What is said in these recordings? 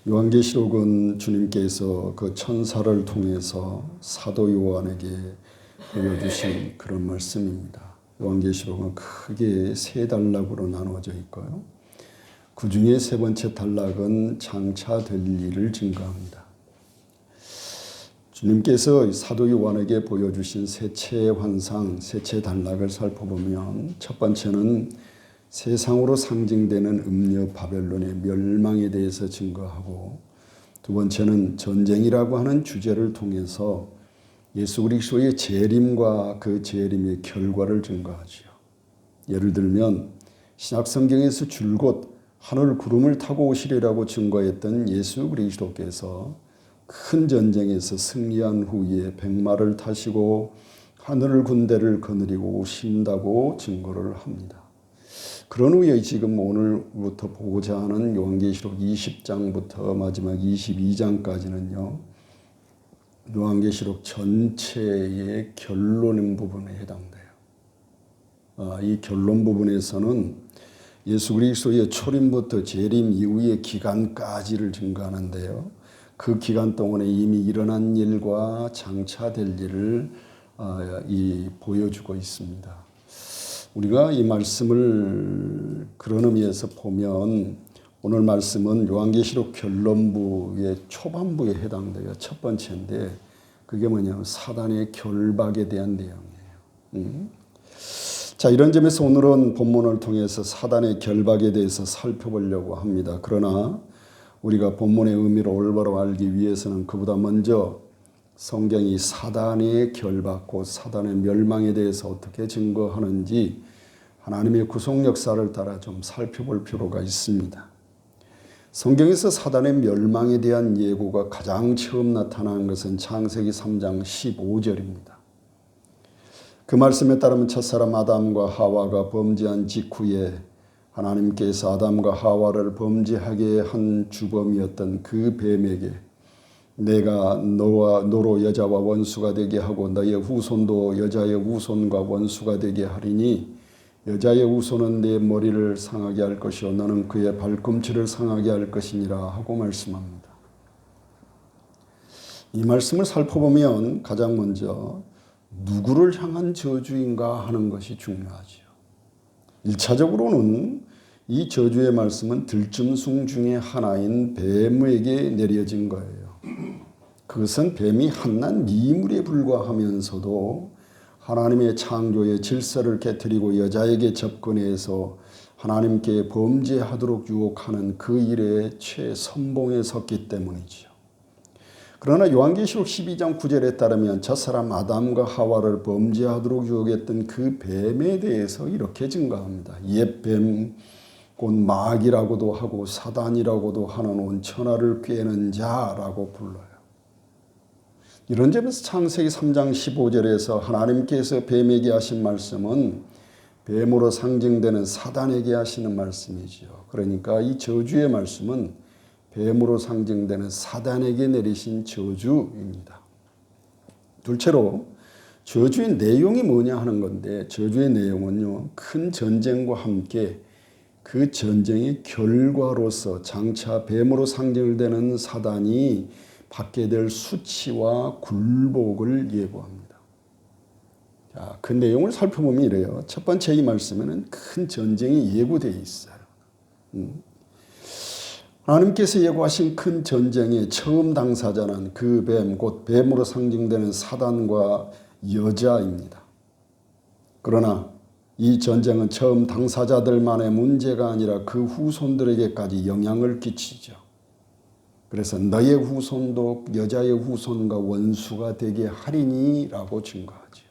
요한계시록은 주님께서 그 천사를 통해서 사도 요한에게 보여주신 그런 말씀입니다. 요한계시록은 크게 세 단락으로 나누어져 있고요. 그 중에 세 번째 단락은 장차 될 일을 증거합니다. 주님께서 사도 요한에게 보여주신 세체의 환상, 세체 단락을 살펴보면 첫 번째는 세상으로 상징되는 음녀 바벨론의 멸망에 대해서 증거하고, 두 번째는 전쟁이라고 하는 주제를 통해서 예수 그리스도의 재림과 그 재림의 결과를 증거하지요. 예를 들면 신약 성경에서 줄곧 하늘 구름을 타고 오시리라고 증거했던 예수 그리스도께서 큰 전쟁에서 승리한 후에 백마를 타시고 하늘 군대를 거느리고 오신다고 증거를 합니다. 그런 후에 지금 오늘부터 보고자 하는 요한계시록 20장부터 마지막 22장까지는요. 요한계시록 전체의 결론 부분에 해당돼요. 이 결론 부분에서는 예수 그리스도의 초림부터 재림 이후의 기간까지를 증거하는데요. 그 기간 동안에 이미 일어난 일과 장차 될 일을 보여주고 있습니다. 우리가 이 말씀을 그런 의미에서 보면 오늘 말씀은 요한계시록 결론부의 초반부에 해당돼요. 첫 번째인데 그게 뭐냐면 사단의 결박에 대한 내용이에요. 자, 이런 점에서 오늘은 본문을 통해서 사단의 결박에 대해서 살펴보려고 합니다. 그러나 우리가 본문의 의미를 올바로 알기 위해서는 그보다 먼저 성경이 사단의 결박, 곧 사단의 멸망에 대해서 어떻게 증거하는지 하나님의 구속 역사를 따라 좀 살펴볼 필요가 있습니다. 성경에서 사단의 멸망에 대한 예고가 가장 처음 나타난 것은 창세기 3장 15절입니다. 그 말씀에 따르면 첫사람 아담과 하와가 범죄한 직후에 하나님께서 아담과 하와를 범죄하게 한 주범이었던 그 뱀에게 내가 너로 여자와 원수가 되게 하고 너의 후손도 여자의 후손과 원수가 되게 하리니 여자의 후손은 내 머리를 상하게 할 것이요 너는 그의 발꿈치를 상하게 할 것이니라 하고 말씀합니다. 이 말씀을 살펴보면 가장 먼저 누구를 향한 저주인가 하는 것이 중요하죠. 1차적으로는 이 저주의 말씀은 들짐승 중에 하나인 뱀에게 내려진 거예요. 그것은 뱀이 한낱 미물에 불과하면서도 하나님의 창조의 질서를 깨뜨리고 여자에게 접근해서 하나님께 범죄하도록 유혹하는 그 일에 최선봉에 섰기 때문이지요. 그러나 요한계시록 12장 9절에 따르면 첫사람 아담과 하와를 범죄하도록 유혹했던 그 뱀에 대해서 이렇게 증거합니다. 옛뱀 곧 마귀라고도 하고 사단이라고도 하는 온 천하를 꿰는 자라고 불러요. 이런 점에서 창세기 3장 15절에서 하나님께서 뱀에게 하신 말씀은 뱀으로 상징되는 사단에게 하시는 말씀이죠. 그러니까 이 저주의 말씀은 뱀으로 상징되는 사단에게 내리신 저주입니다. 둘째로 저주의 내용이 뭐냐 하는 건데 저주의 내용은요. 큰 전쟁과 함께 그 전쟁의 결과로서 장차 뱀으로 상징되는 사단이 받게 될 수치와 굴복을 예고합니다. 자, 그 내용을 살펴보면 이래요. 첫 번째 이 말씀에는 큰 전쟁이 예고되어 있어요. 하나님께서 예고하신 큰 전쟁의 처음 당사자는 그 뱀, 곧 뱀으로 상징되는 사단과 여자입니다. 그러나 이 전쟁은 처음 당사자들만의 문제가 아니라 그 후손들에게까지 영향을 끼치죠. 그래서 너의 후손도 여자의 후손과 원수가 되게 하리니라고 증거하죠.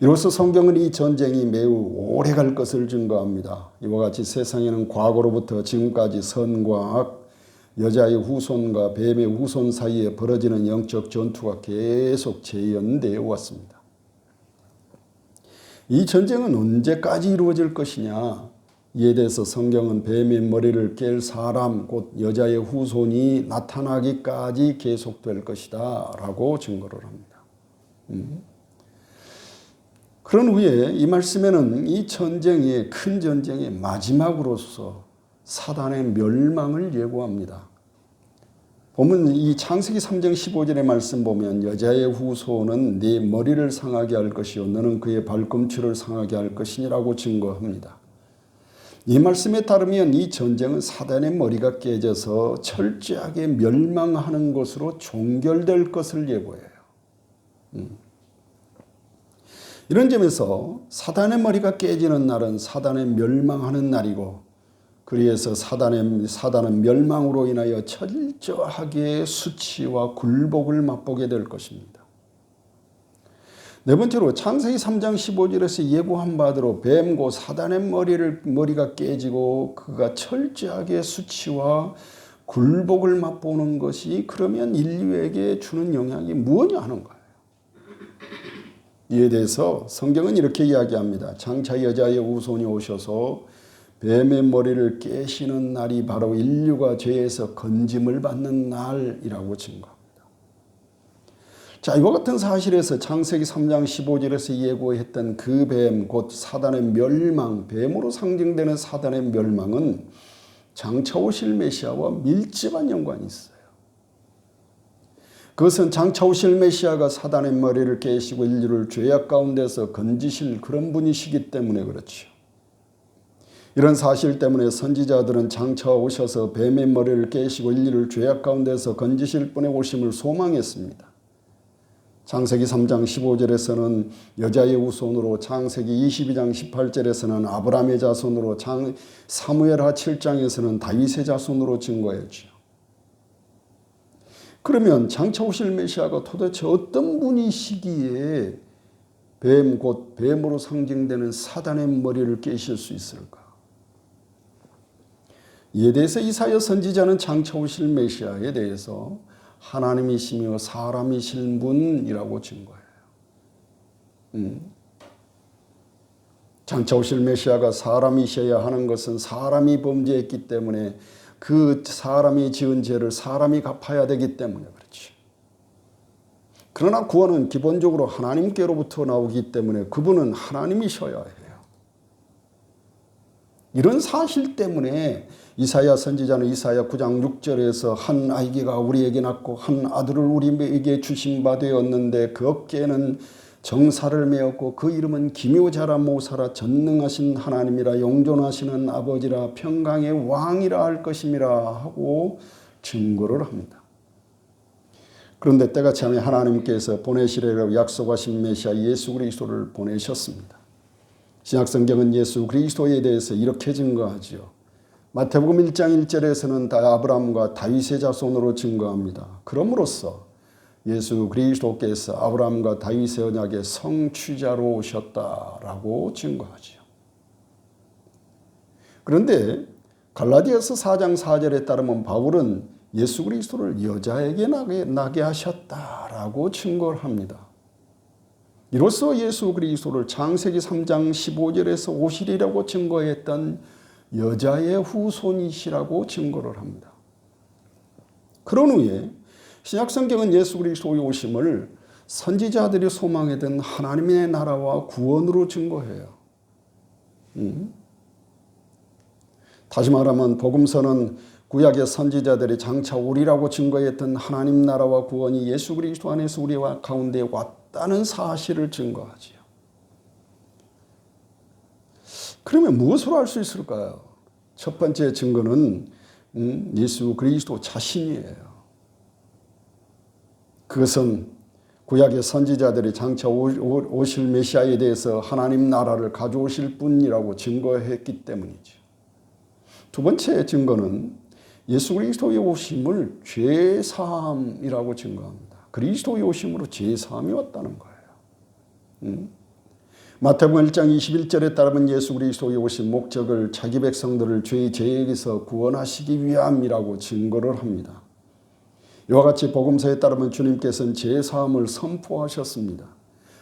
이로써 성경은 이 전쟁이 매우 오래 갈 것을 증거합니다. 이와 같이 세상에는 과거로부터 지금까지 선과 악, 여자의 후손과 뱀의 후손 사이에 벌어지는 영적 전투가 계속 재현되어 왔습니다. 이 전쟁은 언제까지 이루어질 것이냐? 이에 대해서 성경은 뱀의 머리를 깰 사람, 곧 여자의 후손이 나타나기까지 계속될 것이다 라고 증거를 합니다. 그런 후에 이 말씀에는 이 전쟁의 큰 전쟁의 마지막으로서 사단의 멸망을 예고합니다. 보면 이 창세기 3장 15절의 말씀 보면 여자의 후손은 네 머리를 상하게 할 것이요 너는 그의 발꿈치를 상하게 할 것이니라고 증거합니다. 이 말씀에 따르면 이 전쟁은 사단의 머리가 깨져서 철저하게 멸망하는 것으로 종결될 것을 예고해요. 이런 점에서 사단의 머리가 깨지는 날은 사단의 멸망하는 날이고 그래서 사단은 멸망으로 인하여 철저하게 수치와 굴복을 맛보게 될 것입니다. 네 번째로 창세기 3장 15절에서 예고한 바대로 뱀 곧 사단의 머리가 깨지고 그가 철저하게 수치와 굴복을 맛보는 것이 그러면 인류에게 주는 영향이 무엇이냐 하는 거예요. 이에 대해서 성경은 이렇게 이야기합니다. 장차 여자의 후손이 오셔서 뱀의 머리를 깨시는 날이 바로 인류가 죄에서 건짐을 받는 날이라고 증거합니다. 자, 이와 같은 사실에서 창세기 3장 15절에서 예고했던 그 뱀, 곧 사단의 멸망, 뱀으로 상징되는 사단의 멸망은 장차 오실 메시아와 밀접한 연관이 있어요. 그것은 장차 오실 메시아가 사단의 머리를 깨시고 인류를 죄악 가운데서 건지실 그런 분이시기 때문에 그렇죠. 이런 사실 때문에 선지자들은 장차 오셔서 뱀의 머리를 깨시고 인류를 죄악 가운데서 건지실 분의 오심을 소망했습니다. 창세기 3장 15절에서는 여자의 후손으로, 창세기 22장 18절에서는 아브라함의 자손으로, 사무엘하 7장에서는 다윗의 자손으로 증거했죠. 그러면 장차 오실 메시아가 도대체 어떤 분이시기에 뱀, 곧 뱀으로 상징되는 사단의 머리를 깨실 수 있을까? 이에 대해서 이사야 선지자는 장차 오실 메시아에 대해서 하나님이시며 사람이신 분이라고 증거해요. 장차 오실 메시아가 사람이셔야 하는 것은 사람이 범죄했기 때문에 그 사람이 지은 죄를 사람이 갚아야 되기 때문에 그렇지. 그러나 구원은 기본적으로 하나님께로부터 나오기 때문에 그분은 하나님이셔야 해요. 이런 사실 때문에 이사야 선지자는 이사야 9장 6절에서 한 아기가 우리에게 낳고 한 아들을 우리에게 주신 바 되었는데 그 어깨에는 정사를 메었고 그 이름은 기묘자라 모사라 전능하신 하나님이라 영존하시는 아버지라 평강의 왕이라 할 것임이라 하고 증거를 합니다. 그런데 때가 차면 하나님께서 보내시리라고 약속하신 메시아 예수 그리스도를 보내셨습니다. 신약성경은 예수 그리스도에 대해서 이렇게 증거하죠. 마태복음 1장 1절에서는 아브라함과 다윗의 자손으로 증거합니다. 그럼으로써 예수 그리스도께서 아브라함과 다윗의 언약의 성취자로 오셨다라고 증거하죠. 그런데 갈라디아서 4장 4절에 따르면 바울은 예수 그리스도를 여자에게 나게 하셨다라고 증거를 합니다. 이로써 예수 그리스도를 창세기 3장 15절에서 오시리라고 증거했던 여자의 후손이시라고 증거를 합니다. 그런 후에 신약성경은 예수 그리스도의 오심을 선지자들이 소망했던 하나님의 나라와 구원으로 증거해요. 다시 말하면 복음서는 구약의 선지자들이 장차 오리라고 증거했던 하나님 나라와 구원이 예수 그리스도 안에서 우리와 가운데 왔다는 사실을 증거하지요. 그러면 무엇으로 알 수 있을까요? 첫 번째 증거는 예수 그리스도 자신이에요. 그것은 구약의 선지자들이 장차 오실 메시아에 대해서 하나님 나라를 가져오실 분이라고 증거했기 때문이죠. 두 번째 증거는 예수 그리스도의 오심을 죄사함이라고 증거합니다. 그리스도의 오심으로 죄사함이 왔다는 거예요. 마태복음 1장 21절에 따르면 예수 그리스도의 오신 목적을 자기 백성들을 죄의 죄에게서 구원하시기 위함이라고 증거를 합니다. 이와 같이 복음서에 따르면 주님께서는 죄사함을 선포하셨습니다.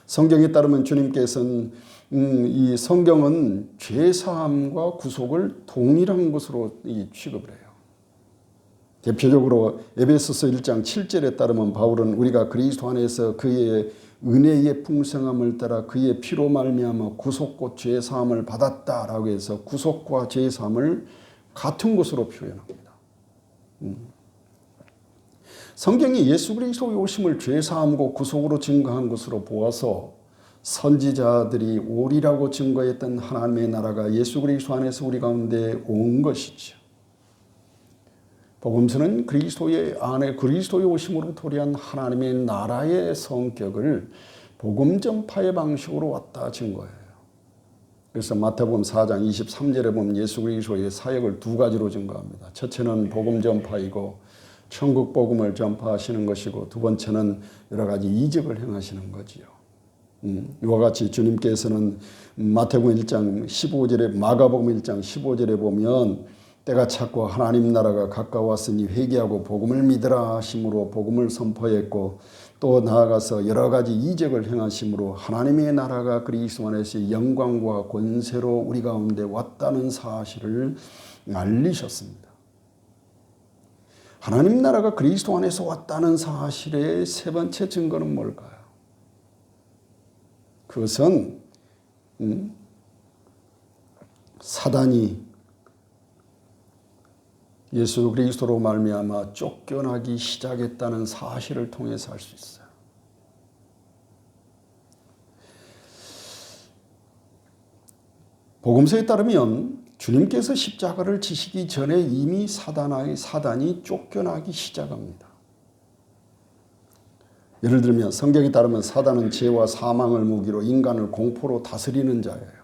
성경에 따르면 주님께서는 이 성경은 죄사함과 구속을 동일한 것으로 취급을 해요. 대표적으로 에베소서 1장 7절에 따르면 바울은 우리가 그리스도 안에서 그의 은혜의 풍성함을 따라 그의 피로 말미암아 구속 곧 죄사함을 받았다라고 해서 구속과 죄사함을 같은 것으로 표현합니다. 성경이 예수 그리스도의 오심을 죄사함과 구속으로 증거한 것으로 보아서 선지자들이 오리라고 증거했던 하나님의 나라가 예수 그리스도 안에서 우리 가운데 온 것이죠. 복음서는 그리스도의 안에 그리스도의 오심으로 도래한 하나님의 나라의 성격을 복음 전파의 방식으로 왔다 증거해요. 그래서 마태복음 4장 23절에 보면 예수 그리스도의 사역을 두 가지로 증거합니다. 첫째는 복음 전파이고 천국 복음을 전파하시는 것이고, 두 번째는 여러 가지 이적을 행하시는 거지요. 이와 같이 주님께서는 마태복음 1장 15절에 마가복음 1장 15절에 보면 때가 찼고 하나님 나라가 가까웠으니 회개하고 복음을 믿으라 하심으로 복음을 선포했고, 또 나아가서 여러 가지 이적을 행하심으로 하나님의 나라가 그리스도 안에서 영광과 권세로 우리 가운데 왔다는 사실을 알리셨습니다. 하나님 나라가 그리스도 안에서 왔다는 사실의 세 번째 증거는 뭘까요? 그것은 사단이 예수 그리스도로 말미암아 쫓겨나기 시작했다는 사실을 통해서 알 수 있어요. 복음서에 따르면 주님께서 십자가를 지시기 전에 이미 사단이 쫓겨나기 시작합니다. 예를 들면 성경에 따르면 사단은 죄와 사망을 무기로 인간을 공포로 다스리는 자예요.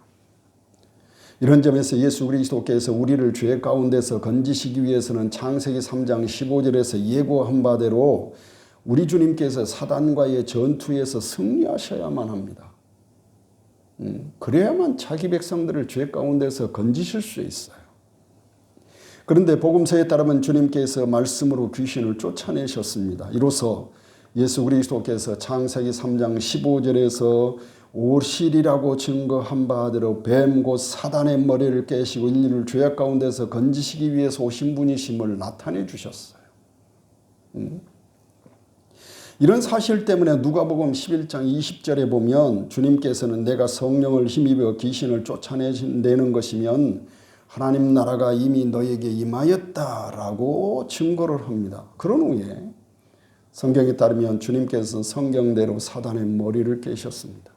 이런 점에서 예수 그리스도께서 우리를 죄 가운데서 건지시기 위해서는 창세기 3장 15절에서 예고한 바대로 우리 주님께서 사단과의 전투에서 승리하셔야만 합니다. 그래야만 자기 백성들을 죄 가운데서 건지실 수 있어요. 그런데 복음서에 따르면 주님께서 말씀으로 귀신을 쫓아내셨습니다. 이로써 예수 그리스도께서 창세기 3장 15절에서 오실이라고 증거한 바대로 뱀 곧 사단의 머리를 깨시고 인류를 죄악 가운데서 건지시기 위해서 오신 분이심을 나타내 주셨어요. 이런 사실 때문에 누가복음 11장 20절에 보면 주님께서는 내가 성령을 힘입어 귀신을 쫓아내는 것이면 하나님 나라가 이미 너에게 임하였다라고 증거를 합니다. 그런 후에 성경에 따르면 주님께서 성경대로 사단의 머리를 깨셨습니다.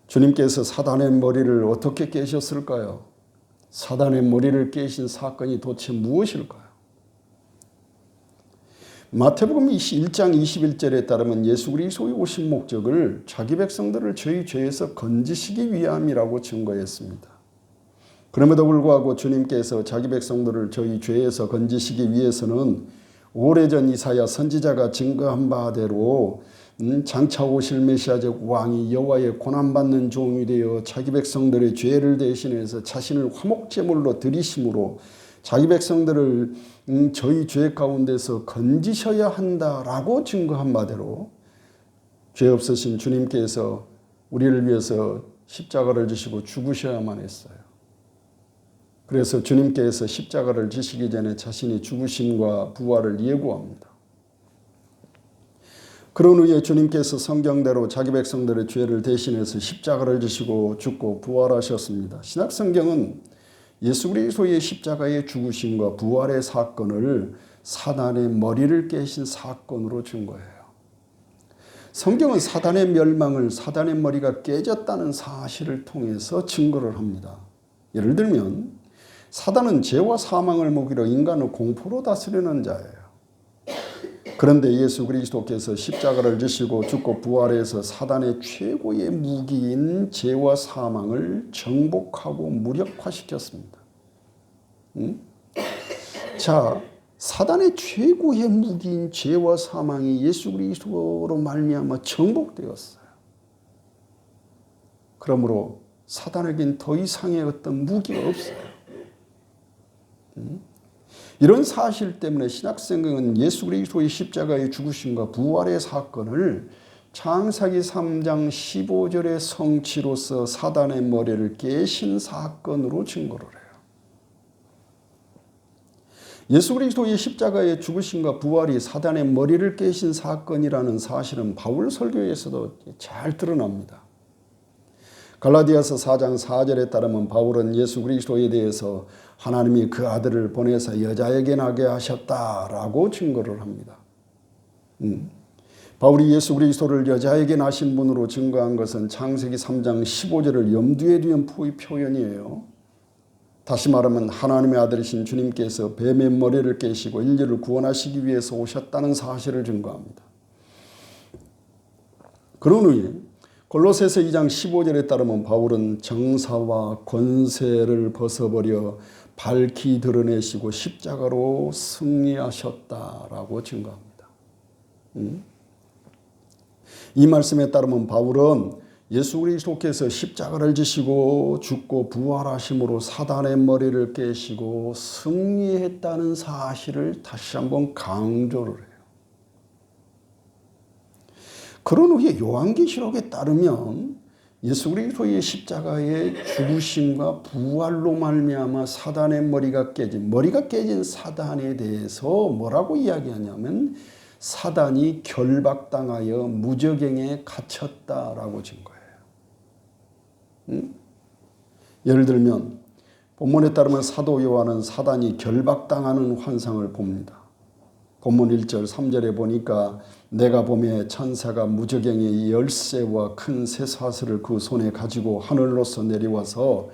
주님께서 사단의 머리를 어떻게 깨셨을까요? 사단의 머리를 깨신 사건이 도대체 무엇일까요? 마태복음 1장 21절에 따르면 예수 그리스도의 오신 목적을 자기 백성들을 저희 죄에서 건지시기 위함이라고 증거했습니다. 그럼에도 불구하고 주님께서 자기 백성들을 저희 죄에서 건지시기 위해서는 오래전 이사야 선지자가 증거한 바대로 장차 오실 메시아적 왕이 여호와의 고난받는 종이 되어 자기 백성들의 죄를 대신해서 자신을 화목제물로 드리심으로 자기 백성들을 저희 죄 가운데서 건지셔야 한다라고 증거한 바대로 죄 없으신 주님께서 우리를 위해서 십자가를 지시고 죽으셔야만 했어요. 그래서 주님께서 십자가를 지시기 전에 자신이 죽으심과 부활을 예고합니다. 그런 후에 주님께서 성경대로 자기 백성들의 죄를 대신해서 십자가를 지시고 죽고 부활하셨습니다. 신약성경은 예수 그리스도의 십자가의 죽으심과 부활의 사건을 사단의 머리를 깨신 사건으로 증거해요. 성경은 사단의 멸망을 사단의 머리가 깨졌다는 사실을 통해서 증거를 합니다. 예를 들면 사단은 죄와 사망을 무기로 인간을 공포로 다스리는 자예요. 그런데 예수 그리스도께서 십자가를 지시고 죽고 부활해서 사단의 최고의 무기인 죄와 사망을 정복하고 무력화시켰습니다. 자, 사단의 최고의 무기인 죄와 사망이 예수 그리스도로 말미암아 정복되었어요. 그러므로 사단에겐 더 이상의 어떤 무기가 없어요. 이런 사실 때문에 신약성경은 예수 그리스도의 십자가의 죽으심과 부활의 사건을 창세기 3장 15절의 성취로서 사단의 머리를 깨신 사건으로 증거를 해요. 예수 그리스도의 십자가의 죽으심과 부활이 사단의 머리를 깨신 사건이라는 사실은 바울 설교에서도 잘 드러납니다. 갈라디아서 4장 4절에 따르면 바울은 예수 그리스도에 대해서 하나님이 그 아들을 보내서 여자에게 나게 하셨다라고 증거를 합니다. 바울이 예수 그리스도를 여자에게 나신 분으로 증거한 것은 창세기 3장 15절을 염두에 둔 표현이에요. 다시 말하면 하나님의 아들이신 주님께서 뱀의 머리를 깨시고 인류를 구원하시기 위해서 오셨다는 사실을 증거합니다. 그런 후에 골로새서 2장 15절에 따르면 바울은 정사와 권세를 벗어버려 밝히 드러내시고 십자가로 승리하셨다라고 증거합니다. 이 말씀에 따르면 바울은 예수 그리스도께서 십자가를 지시고 죽고 부활하심으로 사단의 머리를 깨시고 승리했다는 사실을 다시 한번 강조를 해요. 그런 후에 요한계시록에 따르면 예수 그리스도의 십자가의 죽으심과 부활로 말미암아 사단의 머리가 깨진 사단에 대해서 뭐라고 이야기하냐면 사단이 결박당하여 무저갱에 갇혔다라고 증거해요. 예를 들면 본문에 따르면 사도 요한은 사단이 결박당하는 환상을 봅니다. 본문 1절 3절에 보니까 내가 보매 천사가 무저갱의 열쇠와 큰 쇠사슬을 그 손에 가지고 하늘로서 내려와서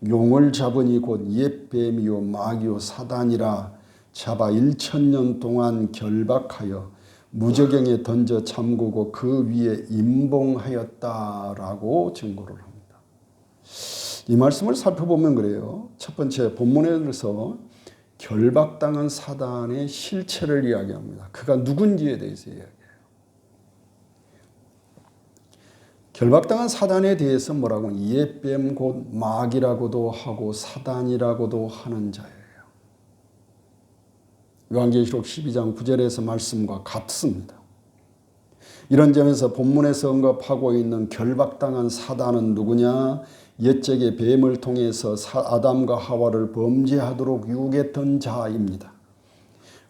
용을 잡으니 곧 옛 뱀이요 마귀요 사단이라 잡아 1000년 동안 결박하여 무저갱에 던져 잠그고 그 위에 임봉하였다라고 증거를 합니다. 이 말씀을 살펴보면 그래요. 첫 번째 본문에서 결박당한 사단의 실체를 이야기합니다. 그가 누군지에 대해서 이야기해요. 결박당한 사단에 대해서 뭐라고 하면 옛뱀 곧 마귀라고도 하고 사단이라고도 하는 자예요. 요한계시록 12장 9절에서 말씀과 같습니다. 이런 점에서 본문에서 언급하고 있는 결박당한 사단은 누구냐? 옛적의 뱀을 통해서 아담과 하와를 범죄하도록 유혹했던 자입니다.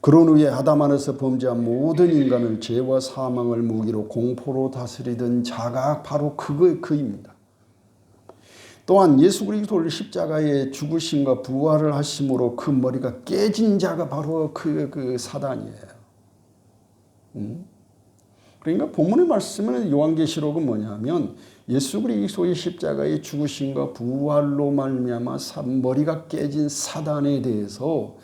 그런 후에 아담 안에서 범죄한 모든 인간을 죄와 사망을 무기로 공포로 다스리던 자가 바로 그입니다. 또한 예수 그리스도를 십자가에 죽으심과 부활을 하심으로 그 머리가 깨진 자가 바로 그 사단이에요. 그러니까 본문의 말씀은 요한계시록은 뭐냐면 예수 그리스도의 십자가의 죽으심과 부활로 말미암아 머리가 깨진 사단에 대해서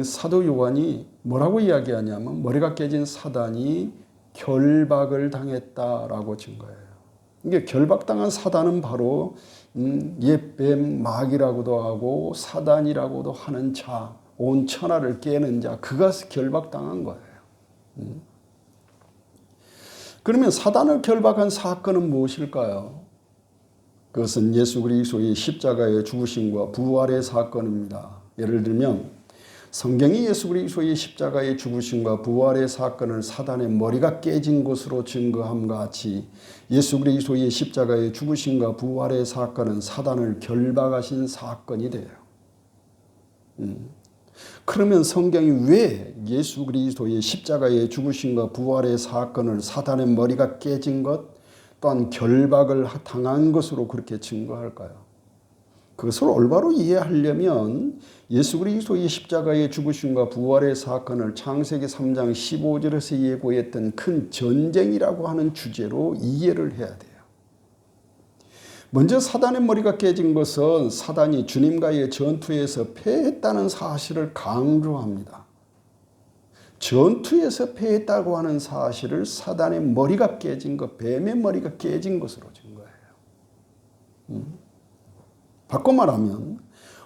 사도 요한이 뭐라고 이야기하냐면 머리가 깨진 사단이 결박을 당했다라고 증거해요. 이게 결박당한 사단은 바로 옛뱀 마귀라고도 하고 사단이라고도 하는 자, 온 천하를 깨는 자, 그가 결박당한 거예요. 그러면 사단을 결박한 사건은 무엇일까요? 그것은 예수 그리스도의 십자가의 죽으심과 부활의 사건입니다. 예를 들면 성경이 예수 그리스도의 십자가의 죽으심과 부활의 사건을 사단의 머리가 깨진 것으로 증거함과 같이 예수 그리스도의 십자가의 죽으심과 부활의 사건은 사단을 결박하신 사건이 돼요. 그러면 성경이 왜 예수 그리스도의 십자가의 죽으심과 부활의 사건을 사단의 머리가 깨진 것 또한 결박을 당한 것으로 그렇게 증거할까요? 그것을 올바로 이해하려면 예수 그리스도의 십자가의 죽으심과 부활의 사건을 창세기 3장 15절에서 예고했던 큰 전쟁이라고 하는 주제로 이해를 해야 돼요. 먼저 사단의 머리가 깨진 것은 사단이 주님과의 전투에서 패했다는 사실을 강조합니다. 전투에서 패했다고 하는 사실을 사단의 머리가 깨진 것, 뱀의 머리가 깨진 것으로 증거해요. 바꿔 말하면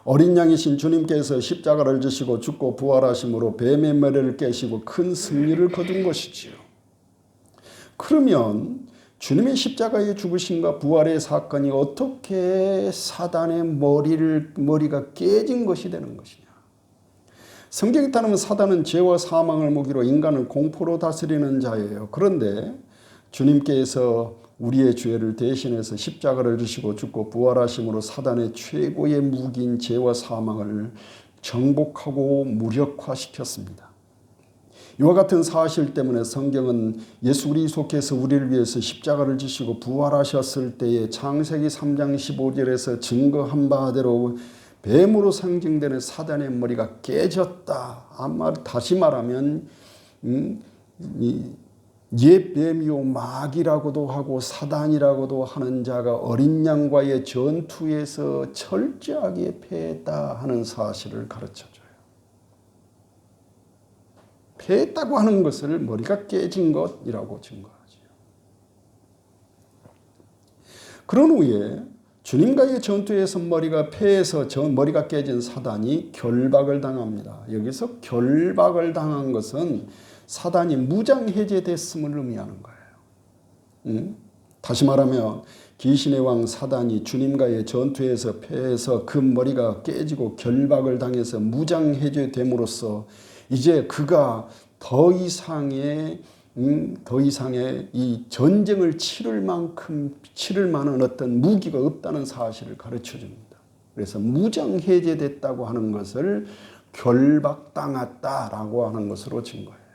어린 양이신 주님께서 십자가를 지시고 죽고 부활하심으로 뱀의 머리를 깨시고 큰 승리를 거둔 것이지요. 그러면 주님의 십자가의 죽으심과 부활의 사건이 어떻게 사단의 머리가 깨진 것이 되는 것이냐. 성경에 따르면 사단은 죄와 사망을 무기로 인간을 공포로 다스리는 자예요. 그런데 주님께서 우리의 죄를 대신해서 십자가를 지시고 죽고 부활하심으로 사단의 최고의 무기인 죄와 사망을 정복하고 무력화시켰습니다. 이와 같은 사실 때문에 성경은 예수 그리스도께서 우리를 위해서 십자가를 지시고 부활하셨을 때에 창세기 3장 15절에서 증거한 바대로 뱀으로 상징되는 사단의 머리가 깨졌다. 다시 말하면 옛 뱀이요 마귀라고도 하고 사단이라고도 하는 자가 어린 양과의 전투에서 철저하게 패했다 하는 사실을 가르쳐줘요. 패했다고 하는 것을 머리가 깨진 것이라고 증거하죠. 그런 후에 주님과의 전투에서 머리가 패해서 머리가 깨진 사단이 결박을 당합니다. 여기서 결박을 당한 것은 사단이 무장해제됐음을 의미하는 거예요. 다시 말하면 귀신의 왕 사단이 주님과의 전투에서 패해서 그 머리가 깨지고 결박을 당해서 무장해제됨으로써 이제 그가 더 이상의 이 전쟁을 치를 만한 어떤 무기가 없다는 사실을 가르쳐 줍니다. 그래서 무장해제됐다고 하는 것을 결박당했다라고 하는 것으로 증거해요.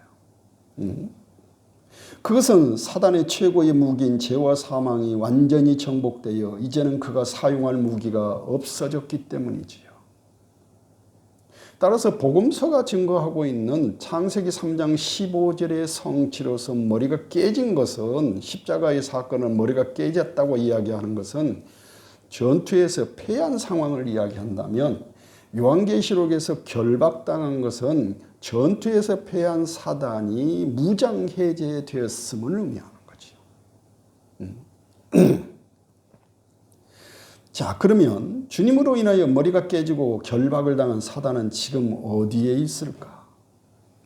그것은 사단의 최고의 무기인 죄와 사망이 완전히 정복되어 이제는 그가 사용할 무기가 없어졌기 때문이지요. 따라서 복음서가 증거하고 있는 창세기 3장 15절의 성취로서 머리가 깨진 것은 십자가의 사건은 머리가 깨졌다고 이야기하는 것은 전투에서 패한 상황을 이야기한다면 요한계시록에서 결박당한 것은 전투에서 패한 사단이 무장해제되었음을 의미하는 거죠. 자, 그러면 주님으로 인하여 머리가 깨지고 결박을 당한 사단은 지금 어디에 있을까?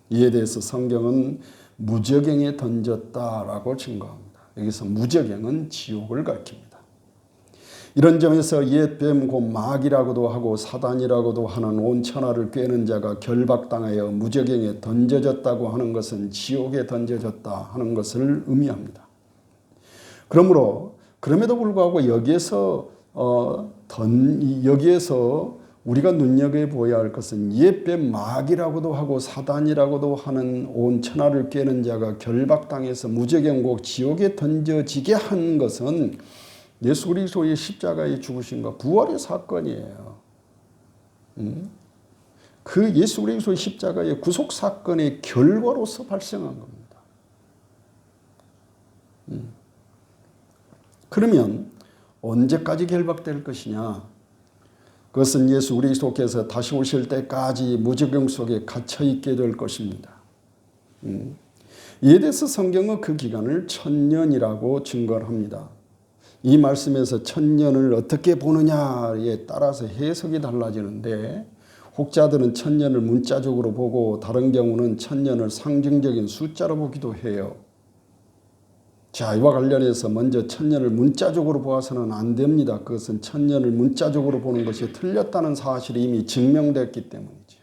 이에 대해서 성경은 무저갱에 던졌다라고 증거합니다. 여기서 무저갱은 지옥을 가리킵니다. 이런 점에서 옛 뱀 곧 마귀라고도 하고 사단이라고도 하는 온 천하를 꿰는 자가 결박당하여 무저갱에 던져졌다고 하는 것은 지옥에 던져졌다 하는 것을 의미합니다. 그럼에도 불구하고 여기에서 우리가 눈여겨보아야 할 것은 옛 뱀 마귀라고도 하고 사단이라고도 하는 온 천하를 꿰는 자가 결박당해서 무저갱 곧 지옥에 던져지게 한 것은 예수 그리스도의 십자가의 죽으심과 부활의 사건이에요. 그 예수 그리스도의 십자가의 구속 사건의 결과로서 발생한 겁니다. 그러면 언제까지 결박될 것이냐? 그것은 예수 그리스도께서 다시 오실 때까지 무저갱 속에 갇혀 있게 될 것입니다. 이에 대해서 성경은 그 기간을 1000년이라고 증거를 합니다. 이 말씀에서 1000년을 어떻게 보느냐에 따라서 해석이 달라지는데 혹자들은 1000년을 문자적으로 보고 다른 경우는 1000년을 상징적인 숫자로 보기도 해요. 자, 이와 관련해서 먼저 1000년을 문자적으로 보아서는 안 됩니다. 그것은 1000년을 문자적으로 보는 것이 틀렸다는 사실이 이미 증명됐기 때문이죠.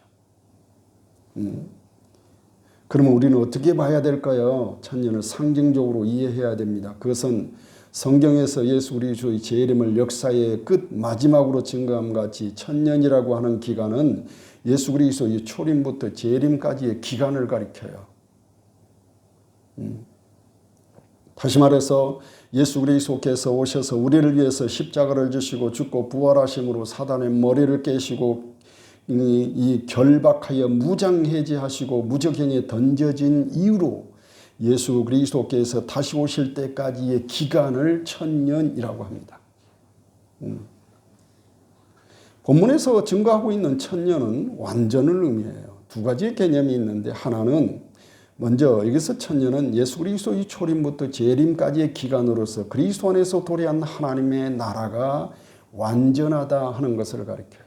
그러면 우리는 어떻게 봐야 될까요? 1000년을 상징적으로 이해해야 됩니다. 그것은 성경에서 예수 그리스도의 재림을 역사의 끝 마지막으로 증거함 같이 1000년이라고 하는 기간은 예수 그리스도의 초림부터 재림까지의 기간을 가리켜요. 다시 말해서 예수 그리스도께서 오셔서 우리를 위해서 십자가를 지시고 죽고 부활하심으로 사단의 머리를 깨시고 이 결박하여 무장해제하시고 무저갱에 던져진 이후로 예수 그리스도께서 다시 오실 때까지의 기간을 1000년이라고 합니다. 본문에서 증거하고 있는 1000년은 완전을 의미해요. 두 가지의 개념이 있는데 하나는 먼저 여기서 1000년은 예수 그리스도의 초림부터 재림까지의 기간으로서 그리스도 안에서 도래한 하나님의 나라가 완전하다 하는 것을 가리켜요.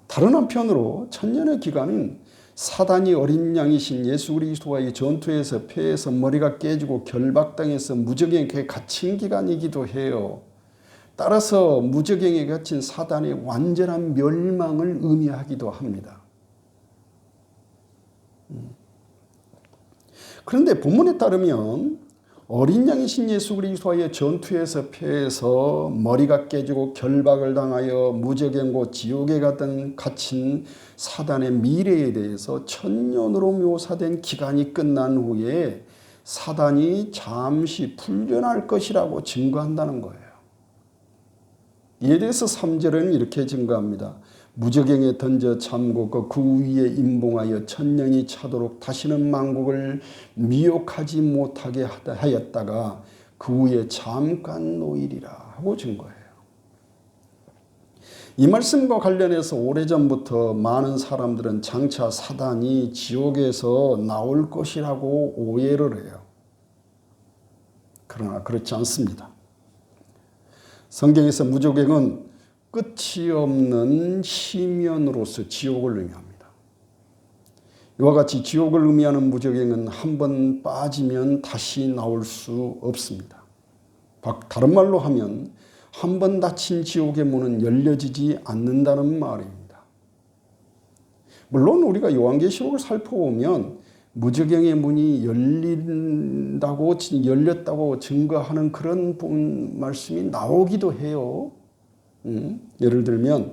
다른 한편으로 1000년의 기간은 사단이 어린 양이신 예수 그리스도와의 전투에서 패해서 머리가 깨지고 결박당해서 무저갱에 갇힌 기간이기도 해요. 따라서 무저갱에 갇힌 사단의 완전한 멸망을 의미하기도 합니다. 그런데 본문에 따르면 어린 양이신 예수 그리스도와의 전투에서 패해서 머리가 깨지고 결박을 당하여 무저갱고 지옥에 갇힌 사단의 미래에 대해서 천년으로 묘사된 기간이 끝난 후에 사단이 잠시 풀려날 것이라고 증거한다는 거예요. 이에 대해서 3절은 이렇게 증거합니다. 무저갱에 던져 잠그고 그 위에 임봉하여 천년이 차도록 다시는 만국을 미혹하지 못하게 하였다가 그 후에 잠깐 노일이라 하고 증거해요. 이 말씀과 관련해서 오래전부터 많은 사람들은 장차 사단이 지옥에서 나올 것이라고 오해를 해요. 그러나 그렇지 않습니다. 성경에서 무저갱은 끝이 없는 시면으로서 지옥을 의미합니다. 이와 같이 지옥을 의미하는 무저갱은 한 번 빠지면 다시 나올 수 없습니다. 다른 말로 하면 한 번 닫힌 지옥의 문은 열려지지 않는다는 말입니다. 물론 우리가 요한계시록을 살펴보면 무저갱의 문이 열렸다고 증거하는 그런 말씀이 나오기도 해요. 예를 들면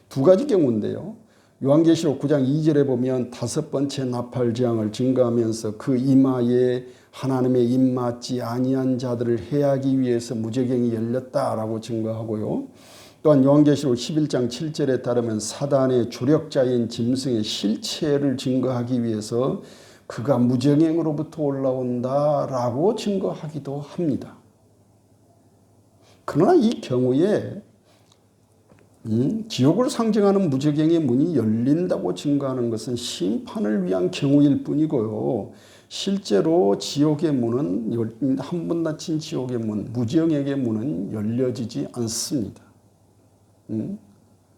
두 가지 경우인데요. 요한계시록 9장 2절에 보면 5번째 나팔재앙을 증거하면서 그 이마에 하나님의 입맞지 아니한 자들을 해하기 위해서 무저갱이 열렸다라고 증거하고요. 또한 요한계시록 11장 7절에 따르면 사단의 조력자인 짐승의 실체를 증거하기 위해서 그가 무저갱으로부터 올라온다라고 증거하기도 합니다. 그러나 이 경우에 지옥을 상징하는 무저갱의 문이 열린다고 증거하는 것은 심판을 위한 경우일 뿐이고요. 실제로 지옥의 문은 한 번 닫힌 지옥의 문, 무저갱의 문은 열려지지 않습니다.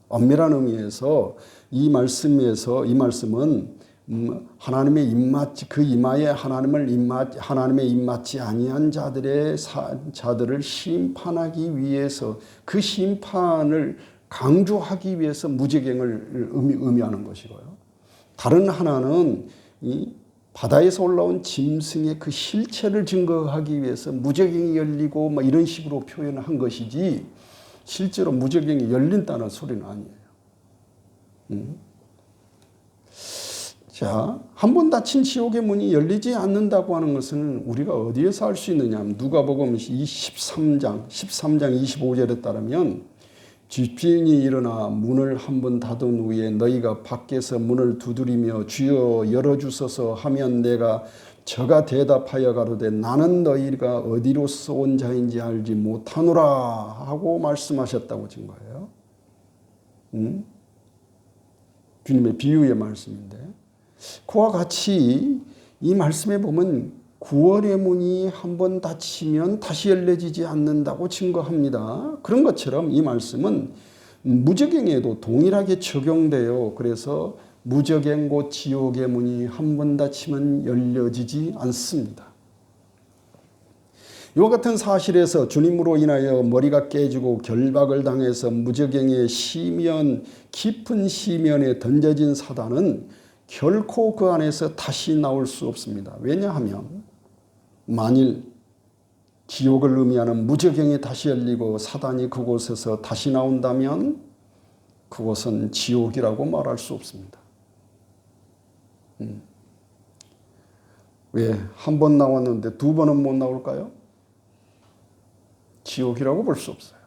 엄밀한 의미에서 이 말씀은 하나님의 입맞지 그 이마에 하나님의 입맞지 아니한 자들을 심판하기 위해서 그 심판을 강조하기 위해서 무저갱을 의미하는 것이고요. 다른 하나는 이 바다에서 올라온 짐승의 그 실체를 증거하기 위해서 무저갱이 열리고 이런 식으로 표현을 한 것이지 실제로 무저갱이 열린다는 소리는 아니에요. 자, 한 번 닫힌 지옥의 문이 열리지 않는다고 하는 것은 우리가 어디에서 알 수 있느냐 하면 누가복음 13장 25절에 따르면 집주인이 일어나 문을 한 번 닫은 후에 너희가 밖에서 문을 두드리며 주여 열어주소서 하면 내가 저가 대답하여 가로되 나는 너희가 어디로서 온 자인지 알지 못하노라 하고 말씀하셨다고 증거해요. 주님의 비유의 말씀인데 그와 같이 이 말씀에 보면 구원의 문이 한 번 닫히면 다시 열려지지 않는다고 증거합니다. 그런 것처럼 이 말씀은 무저갱에도 동일하게 적용돼요. 그래서 무저갱 곧 지옥의 문이 한 번 닫히면 열려지지 않습니다. 이와 같은 사실에서 주님으로 인하여 머리가 깨지고 결박을 당해서 무저갱의 깊은 시면에 던져진 사단은 결코 그 안에서 다시 나올 수 없습니다. 왜냐하면 만일 지옥을 의미하는 무저갱이 다시 열리고 사단이 그곳에서 다시 나온다면 그곳은 지옥이라고 말할 수 없습니다. 왜? 한 번 나왔는데 두 번은 못 나올까요? 지옥이라고 볼 수 없어요.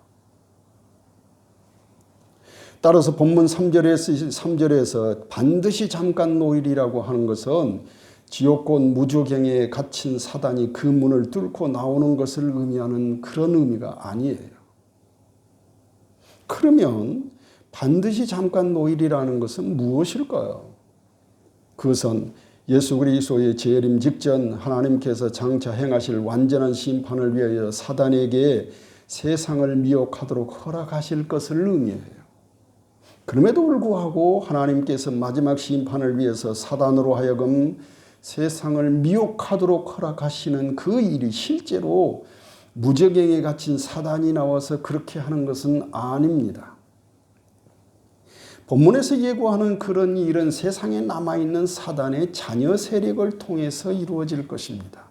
따라서 본문 3절에서 반드시 잠깐 노일이라고 하는 것은 지옥곧 무저갱에 갇힌 사단이 그 문을 뚫고 나오는 것을 의미하는 그런 의미가 아니에요. 그러면 반드시 잠깐 노일이라는 것은 무엇일까요? 그것은 예수 그리스도의 재림 직전 하나님께서 장차 행하실 완전한 심판을 위하여 사단에게 세상을 미혹하도록 허락하실 것을 의미해요. 그럼에도 불구하고 하나님께서 마지막 심판을 위해서 사단으로 하여금 세상을 미혹하도록 허락하시는 그 일이 실제로 무저갱에 갇힌 사단이 나와서 그렇게 하는 것은 아닙니다. 본문에서 예고하는 그런 일은 세상에 남아있는 사단의 자녀 세력을 통해서 이루어질 것입니다.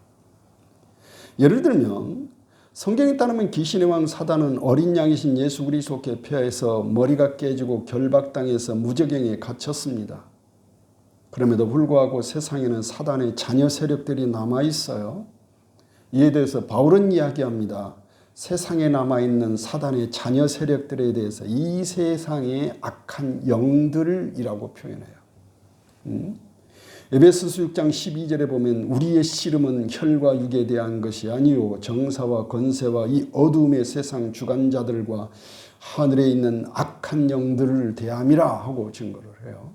예를 들면 성경에 따르면 귀신의 왕 사단은 어린 양이신 예수 그리스도께 패해서 머리가 깨지고 결박당해서 무저갱에 갇혔습니다. 그럼에도 불구하고 세상에는 사단의 자녀 세력들이 남아 있어요. 이에 대해서 바울은 이야기합니다. 세상에 남아있는 사단의 자녀 세력들에 대해서 이 세상의 악한 영들이라고 표현해요. 에베소서 6장 12절에 보면 우리의 씨름은 혈과 육에 대한 것이 아니요 정사와 권세와 이 어두움의 세상 주관자들과 하늘에 있는 악한 영들을 대함이라 하고 증거를 해요.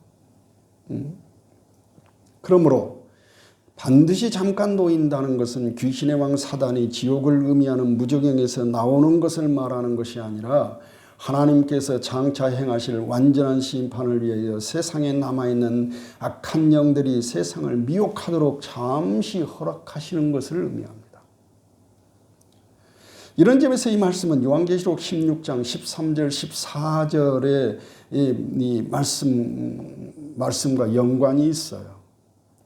그러므로 반드시 잠깐 놓인다는 것은 귀신의 왕 사단이 지옥을 의미하는 무저갱에서 나오는 것을 말하는 것이 아니라 하나님께서 장차 행하실 완전한 심판을 위하여 세상에 남아있는 악한 영들이 세상을 미혹하도록 잠시 허락하시는 것을 의미합니다. 이런 점에서 이 말씀은 요한계시록 16장 13절 14절의 이 말씀과 연관이 있어요.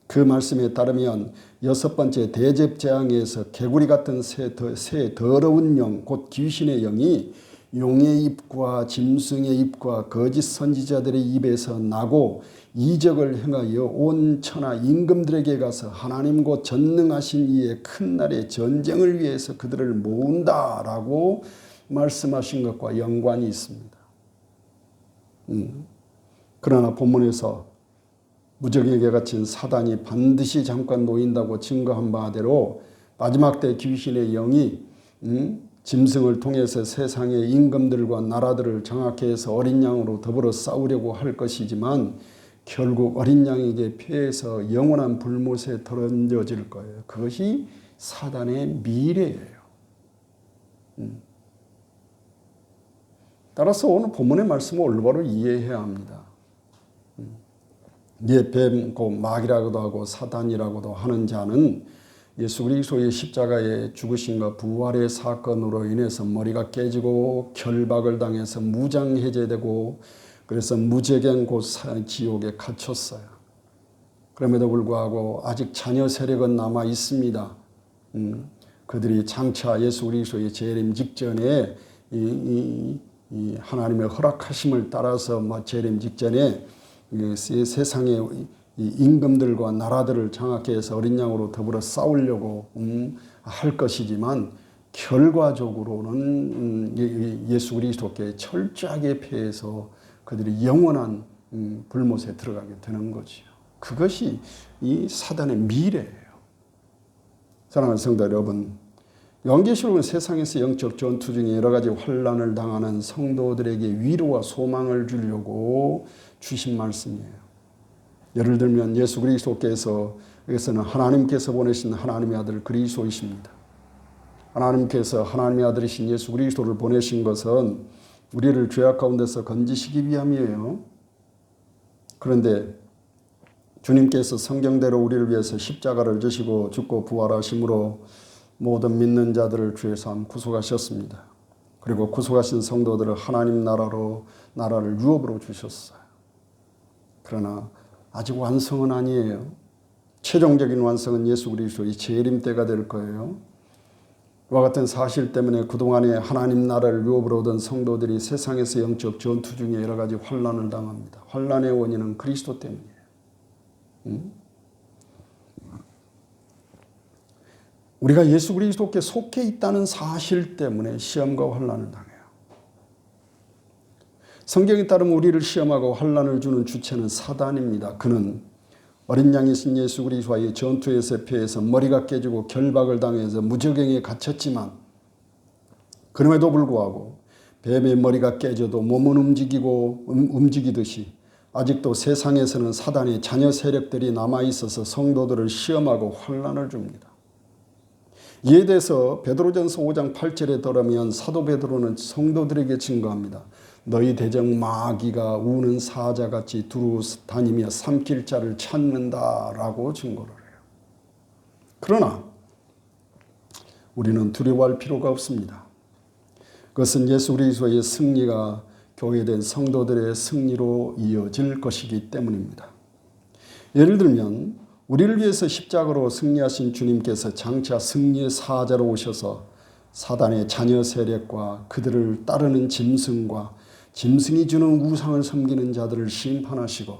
그 말씀에 따르면 여섯 번째 대접재앙에서 개구리 같은 새 더러운 영, 곧 귀신의 영이 용의 입과 짐승의 입과 거짓 선지자들의 입에서 나고 이적을 행하여 온 천하 임금들에게 가서 하나님 곧 전능하신 이의 큰 날의 전쟁을 위해서 그들을 모은다라고 말씀하신 것과 연관이 있습니다. 그러나 본문에서 무저갱에게 갇힌 사단이 반드시 잠깐 놓인다고 증거한 바대로 마지막 때 귀신의 영이 짐승을 통해서 세상의 임금들과 나라들을 장악해 해서 어린 양으로 더불어 싸우려고 할 것이지만 결국 어린 양에게 패해서 영원한 불못에 던져질 거예요. 그것이 사단의 미래예요. 따라서 오늘 본문의 말씀을 올바로 이해해야 합니다. 뱀, 마귀라고도 하고 사단이라고도 하는 자는 예수 그리스도의 십자가의 죽으심과 부활의 사건으로 인해서 머리가 깨지고 결박을 당해서 무장해제되고 그래서 무저갱 곧 지옥에 갇혔어요. 그럼에도 불구하고 아직 자녀 세력은 남아 있습니다. 그들이 장차 예수 그리스도의 재림 직전에 이 하나님의 허락하심을 따라서 재림 직전에 세상의 임금들과 나라들을 장악해서 어린 양으로 더불어 싸우려고 할 것이지만 결과적으로는 예수 그리스도께 철저하게 패해서 그들이 영원한 불못에 들어가게 되는 거죠. 그것이 이 사단의 미래예요. 사랑하는 성도 여러분, 요한계시록은 세상에서 영적 전투 중에 여러 가지 환난을 당하는 성도들에게 위로와 소망을 주려고 주신 말씀이에요. 예를 들면 예수 그리스도께서는 하나님께서 보내신 하나님의 아들 그리스도이십니다. 하나님께서 하나님의 아들이신 예수 그리스도를 보내신 것은 우리를 죄악 가운데서 건지시기 위함이에요. 그런데 주님께서 성경대로 우리를 위해서 십자가를 지시고 죽고 부활하심으로 모든 믿는 자들을 주의 삶 구속하셨습니다. 그리고 구속하신 성도들을 하나님 나라를 유업으로 주셨어요. 그러나 아직 완성은 아니에요. 최종적인 완성은 예수 그리스도의 재림 때가 될 거예요. 이와 같은 사실 때문에 그동안에 하나님 나라를 유업으로 얻은 성도들이 세상에서 영적 전투 중에 여러 가지 환난을 당합니다. 환난의 원인은 그리스도 때문이에요. 우리가 예수 그리스도께 속해 있다는 사실 때문에 시험과 환난을 당해요. 성경에 따르면 우리를 시험하고 환난을 주는 주체는 사단입니다. 그는 어린 양이신 예수 그리스도와의 전투에서 패해서 머리가 깨지고 결박을 당해서 무저갱에 갇혔지만 그럼에도 불구하고 뱀의 머리가 깨져도 몸은 움직이듯이 아직도 세상에서는 사단의 자녀 세력들이 남아있어서 성도들을 시험하고 환난을 줍니다. 이에 대해서 베드로전서 5장 8절에 따르면 사도 베드로는 성도들에게 증거합니다. 너희 대적 마귀가 우는 사자같이 두루 다니며 삼킬 자를 찾는다라고 증거를 해요. 그러나 우리는 두려워할 필요가 없습니다. 그것은 예수 그리스도의 승리가 교회된 성도들의 승리로 이어질 것이기 때문입니다. 예를 들면 우리를 위해서 십자가로 승리하신 주님께서 장차 승리의 사자로 오셔서 사단의 자녀 세력과 그들을 따르는 짐승과 짐승이 주는 우상을 섬기는 자들을 심판하시고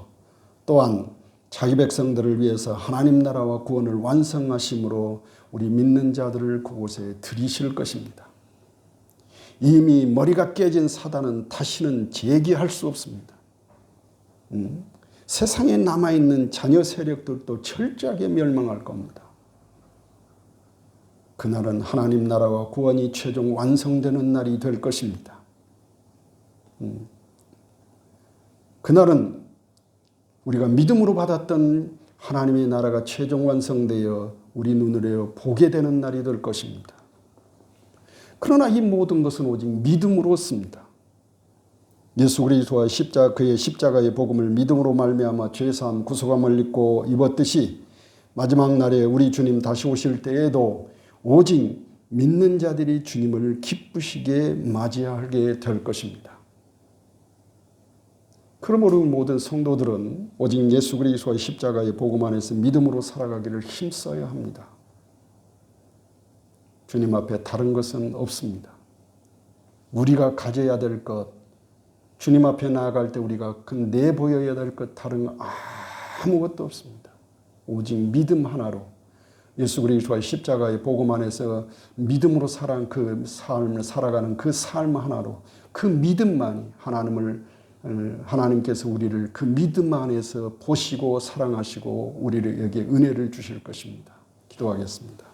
또한 자기 백성들을 위해서 하나님 나라와 구원을 완성하심으로 우리 믿는 자들을 그곳에 들이실 것입니다. 이미 머리가 깨진 사단은 다시는 재기할 수 없습니다. 세상에 남아있는 자녀 세력들도 철저하게 멸망할 겁니다. 그날은 하나님 나라와 구원이 최종 완성되는 날이 될 것입니다. 그날은 우리가 믿음으로 받았던 하나님의 나라가 최종 완성되어 우리 눈으로 보게 되는 날이 될 것입니다. 그러나 이 모든 것은 오직 믿음으로 씁니다. 예수 그리스도와 그의 십자가의 복음을 믿음으로 말미암아 죄사함 구속함을 입고 입었듯이 마지막 날에 우리 주님 다시 오실 때에도 오직 믿는 자들이 주님을 기쁘시게 맞이하게 될 것입니다. 그러므로 모든 성도들은 오직 예수 그리스도의 십자가의 복음 안에서 믿음으로 살아가기를 힘써야 합니다. 주님 앞에 다른 것은 없습니다. 우리가 가져야 될 것, 주님 앞에 나아갈 때 우리가 내보여야 될 것 다른 거 아무것도 없습니다. 오직 믿음 하나로 예수 그리스도의 십자가의 복음 안에서 믿음으로 그 삶을 살아가는 그 삶 하나로 그 믿음만이 하나님께서 우리를 그 믿음 안에서 보시고 사랑하시고 우리에게 은혜를 주실 것입니다. 기도하겠습니다.